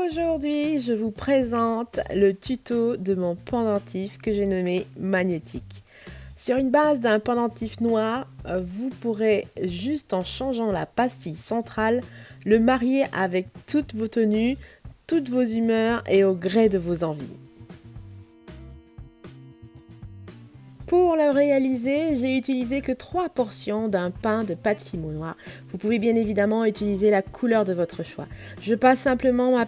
Aujourd'hui, je vous présente le tuto de mon pendentif que j'ai nommé magnétique. Sur une base d'un pendentif noir, vous pourrez, juste en changeant la pastille centrale, le marier avec toutes vos tenues, toutes vos humeurs et au gré de vos envies. Pour le réaliser, j'ai utilisé que 3 portions d'un pain de pâte fimo noire. Vous pouvez bien évidemment utiliser la couleur de votre choix. Je passe simplement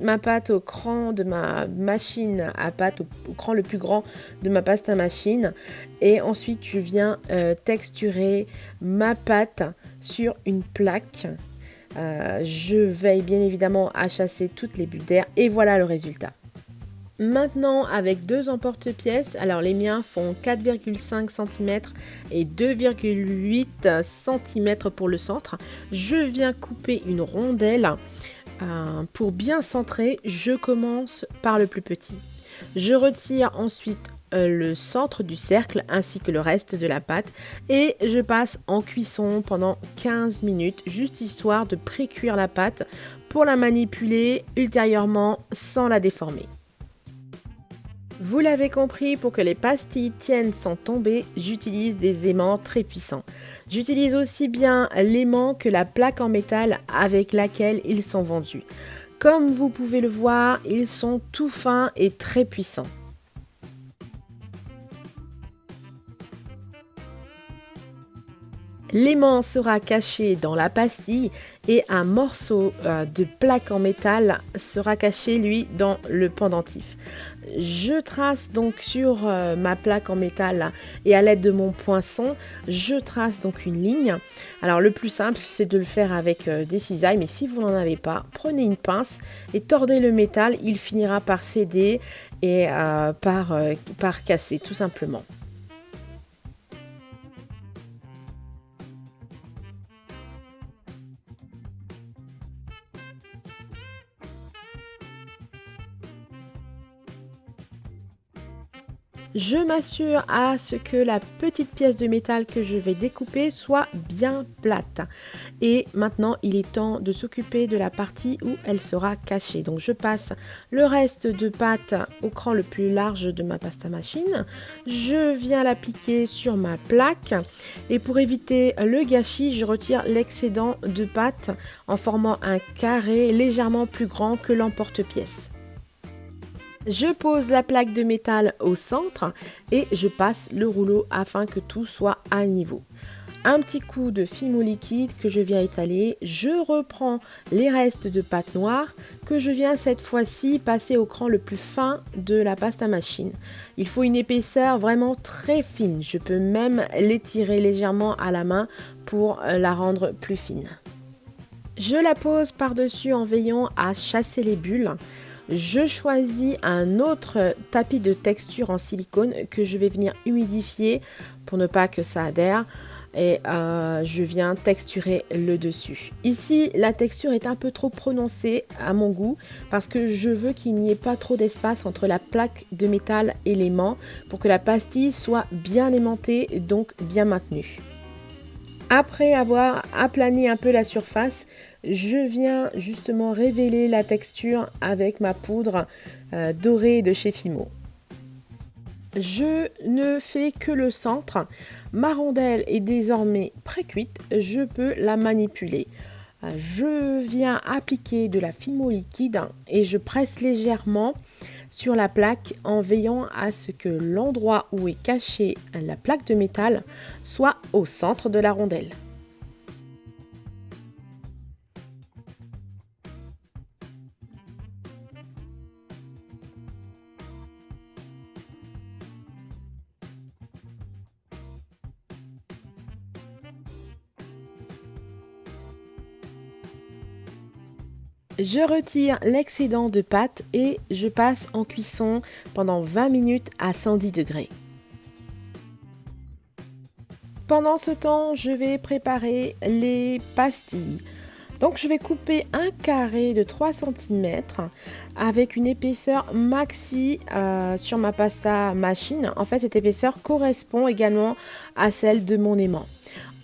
ma pâte au cran de ma machine à pâte, au cran le plus grand de ma pâte à machine. Et ensuite, je viens texturer ma pâte sur une plaque. Je veille bien évidemment à chasser toutes les bulles d'air et voilà le résultat. Maintenant, avec 2 emporte-pièces, alors les miens font 4,5 cm et 2,8 cm pour le centre, je viens couper une rondelle. Pour bien centrer, je commence par le plus petit. Je retire ensuite le centre du cercle ainsi que le reste de la pâte et je passe en cuisson pendant 15 minutes, juste histoire de pré-cuire la pâte pour la manipuler ultérieurement sans la déformer. Vous l'avez compris, pour que les pastilles tiennent sans tomber, j'utilise des aimants très puissants. J'utilise aussi bien l'aimant que la plaque en métal avec laquelle ils sont vendus. Comme vous pouvez le voir, ils sont tout fins et très puissants. L'aimant sera caché dans la pastille et un morceau de plaque en métal sera caché, lui, dans le pendentif. Je trace donc sur ma plaque en métal et à l'aide de mon poinçon, je trace donc une ligne. Alors le plus simple, c'est de le faire avec des cisailles, mais si vous n'en avez pas, prenez une pince et tordez le métal, il finira par céder et par casser tout simplement. Je m'assure à ce que la petite pièce de métal que je vais découper soit bien plate. Et maintenant, il est temps de s'occuper de la partie où elle sera cachée. Donc, je passe le reste de pâte au cran le plus large de ma pasta machine. Je viens l'appliquer sur ma plaque. Et pour éviter le gâchis, je retire l'excédent de pâte en formant un carré légèrement plus grand que l'emporte-pièce. Je pose la plaque de métal au centre et je passe le rouleau afin que tout soit à niveau. Un petit coup de fimo liquide que je viens étaler, je reprends les restes de pâte noire que je viens cette fois-ci passer au cran le plus fin de la pâte à machine. Il faut une épaisseur vraiment très fine, je peux même l'étirer légèrement à la main pour la rendre plus fine. Je la pose par-dessus en veillant à chasser les bulles. Je choisis un autre tapis de texture en silicone que je vais venir humidifier pour ne pas que ça adhère et je viens texturer le dessus. Ici, la texture est un peu trop prononcée à mon goût parce que je veux qu'il n'y ait pas trop d'espace entre la plaque de métal et l'aimant pour que la pastille soit bien aimantée, donc bien maintenue. Après avoir aplani un peu la surface, je viens justement révéler la texture avec ma poudre dorée de chez Fimo. Je ne fais que le centre. Ma rondelle est désormais pré-cuite, je peux la manipuler. Je viens appliquer de la Fimo liquide et je presse légèrement sur la plaque en veillant à ce que l'endroit où est cachée la plaque de métal soit au centre de la rondelle. Je retire l'excédent de pâte et je passe en cuisson pendant 20 minutes à 110 degrés. Pendant ce temps, je vais préparer les pastilles. Donc je vais couper un carré de 3 cm avec une épaisseur maxi sur ma pasta machine. En fait, cette épaisseur correspond également à celle de mon aimant.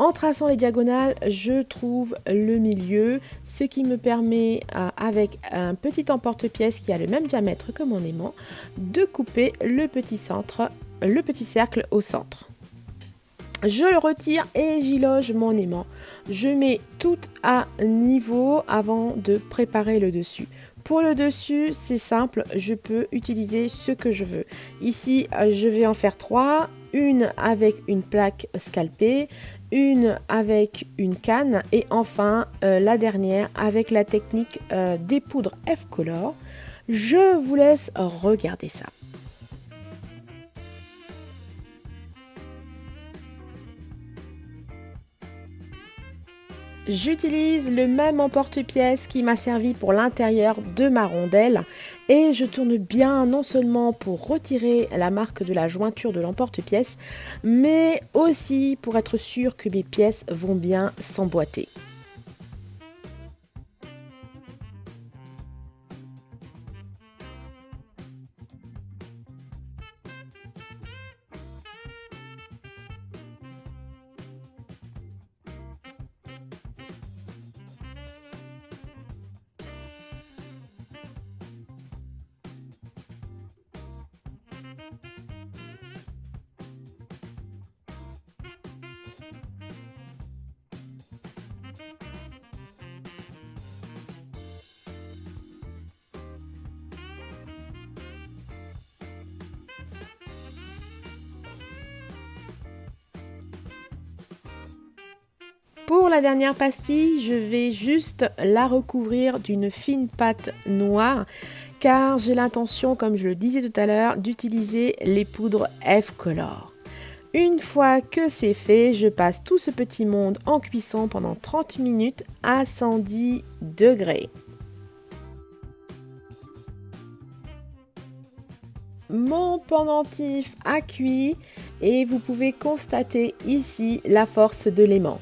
En traçant les diagonales, je trouve le milieu, ce qui me permet, avec un petit emporte-pièce qui a le même diamètre que mon aimant, de couper le petit cercle au centre. Je le retire et j'y loge mon aimant. Je mets tout à niveau avant de préparer le dessus. Pour le dessus, c'est simple, je peux utiliser ce que je veux. Ici, je vais en faire 3. Une avec une plaque scalpée, une avec une canne et enfin la dernière avec la technique des poudres F-Color. Je vous laisse regarder ça. J'utilise le même emporte-pièce qui m'a servi pour l'intérieur de ma rondelle et je tourne bien non seulement pour retirer la marque de la jointure de l'emporte-pièce, mais aussi pour être sûr que mes pièces vont bien s'emboîter. Pour la dernière pastille, je vais juste la recouvrir d'une fine pâte noire car j'ai l'intention, comme je le disais tout à l'heure, d'utiliser les poudres F-Color. Une fois que c'est fait, je passe tout ce petit monde en cuisson pendant 30 minutes à 110 degrés. Mon pendentif a cuit et vous pouvez constater ici la force de l'aimant.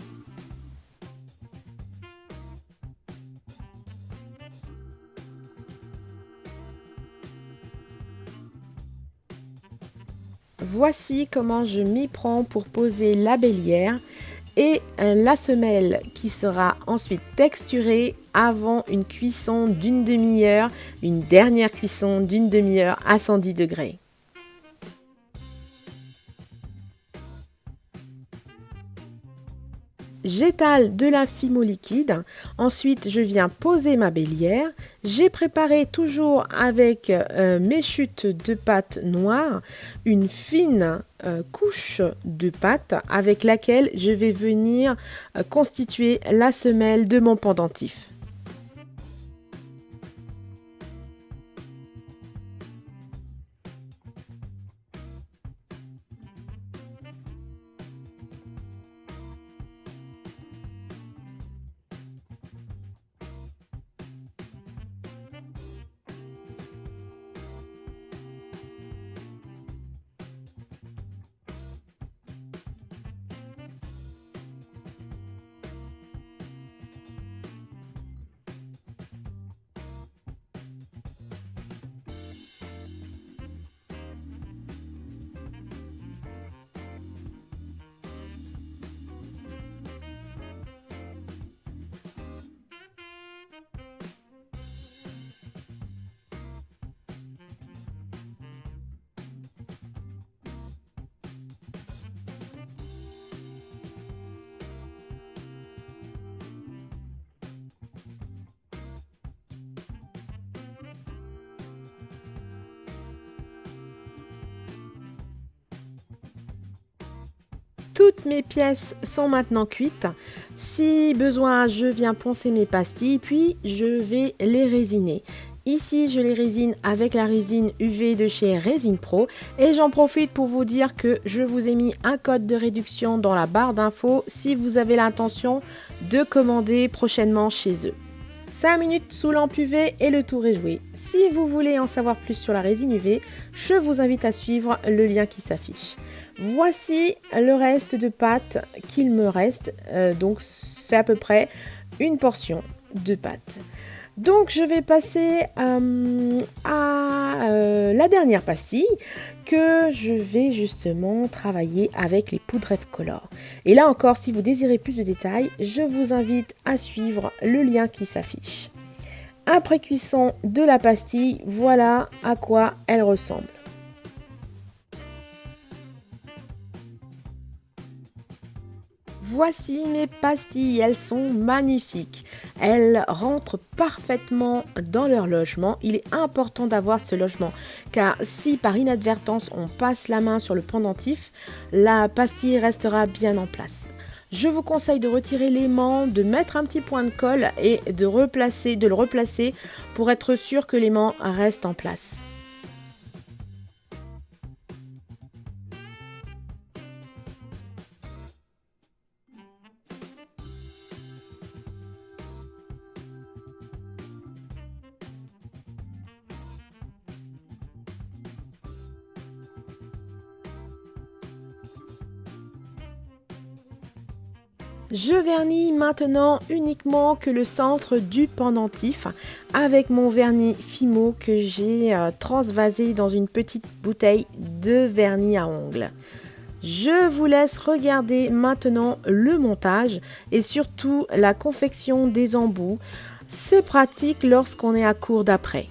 Voici comment je m'y prends pour poser la bélière et la semelle qui sera ensuite texturée avant une cuisson d'une demi-heure, une dernière cuisson d'une demi-heure à 110 degrés. J'étale de la fimo liquide, ensuite je viens poser ma bélière. J'ai préparé toujours avec mes chutes de pâte noire une fine couche de pâte avec laquelle je vais venir constituer la semelle de mon pendentif. Toutes mes pièces sont maintenant cuites. Si besoin, je viens poncer mes pastilles, puis je vais les résiner. Ici, je les résine avec la résine UV de chez Résine Pro et j'en profite pour vous dire que je vous ai mis un code de réduction dans la barre d'infos si vous avez l'intention de commander prochainement chez eux. 5 minutes sous lampe UV et le tour est joué. Si vous voulez en savoir plus sur la résine UV, je vous invite à suivre le lien qui s'affiche. Voici le reste de pâte qu'il me reste, donc c'est à peu près une portion de pâte. Donc je vais passer à la dernière pastille que je vais justement travailler avec les poudres F-Color. Et là encore, si vous désirez plus de détails, je vous invite à suivre le lien qui s'affiche. Après cuisson de la pastille, voilà à quoi elle ressemble. Voici mes pastilles, elles sont magnifiques. Elles rentrent parfaitement dans leur logement. Il est important d'avoir ce logement car si par inadvertance on passe la main sur le pendentif, la pastille restera bien en place. Je vous conseille de retirer l'aimant, de mettre un petit point de colle et de le replacer pour être sûr que l'aimant reste en place. Je vernis maintenant uniquement que le centre du pendentif avec mon vernis Fimo que j'ai transvasé dans une petite bouteille de vernis à ongles. Je vous laisse regarder maintenant le montage et surtout la confection des embouts. C'est pratique lorsqu'on est à court d'après.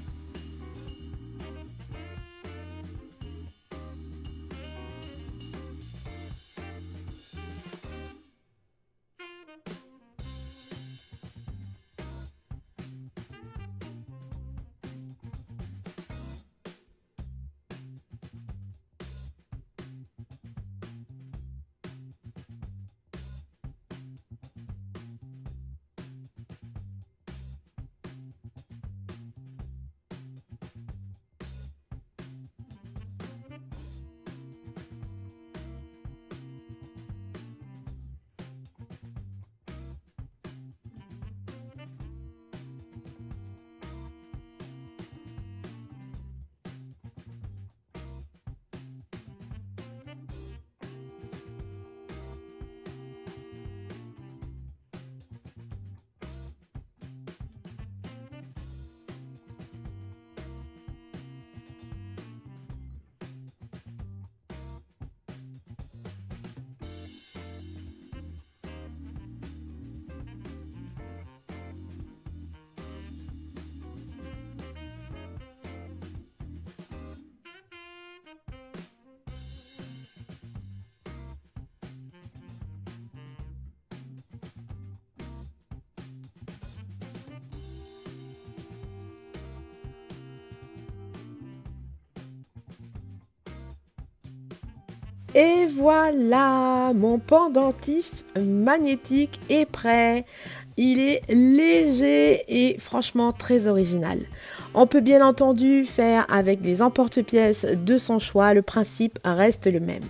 Et voilà, mon pendentif magnétique est prêt. Il est léger et franchement très original. On peut bien entendu faire avec des emporte-pièces de son choix, le principe reste le même.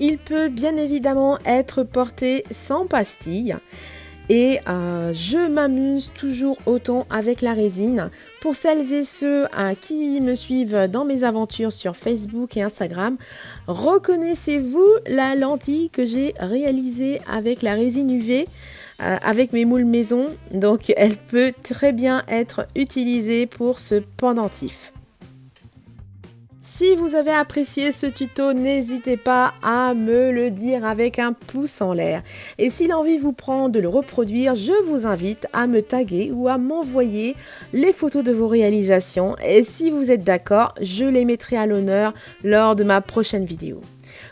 Il peut bien évidemment être porté sans pastille et je m'amuse toujours autant avec la résine. Pour celles et ceux qui me suivent dans mes aventures sur Facebook et Instagram, reconnaissez-vous la lentille que j'ai réalisée avec la résine UV avec mes moules maison? Donc elle peut très bien être utilisée pour ce pendentif. Si vous avez apprécié ce tuto, n'hésitez pas à me le dire avec un pouce en l'air. Et si l'envie vous prend de le reproduire, je vous invite à me taguer ou à m'envoyer les photos de vos réalisations. Et si vous êtes d'accord, je les mettrai à l'honneur lors de ma prochaine vidéo.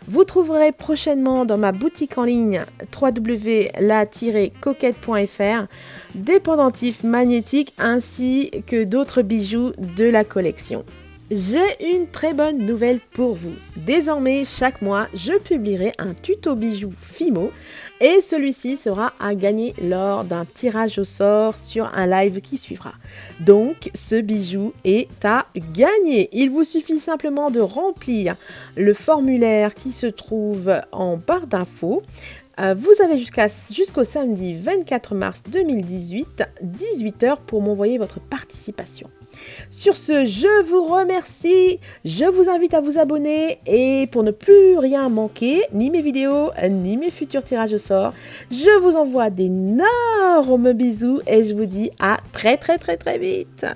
Vous trouverez prochainement dans ma boutique en ligne www.la-coquette.fr des pendentifs magnétiques ainsi que d'autres bijoux de la collection. J'ai une très bonne nouvelle pour vous. Désormais, chaque mois, je publierai un tuto bijoux Fimo et celui-ci sera à gagner lors d'un tirage au sort sur un live qui suivra. Donc, ce bijou est à gagner. Il vous suffit simplement de remplir le formulaire qui se trouve en barre d'infos. Vous avez jusqu'au samedi 24 mars 2018, 18 h pour m'envoyer votre participation. Sur ce, je vous remercie, je vous invite à vous abonner et pour ne plus rien manquer, ni mes vidéos, ni mes futurs tirages au sort, je vous envoie d'énormes bisous et je vous dis à très vite.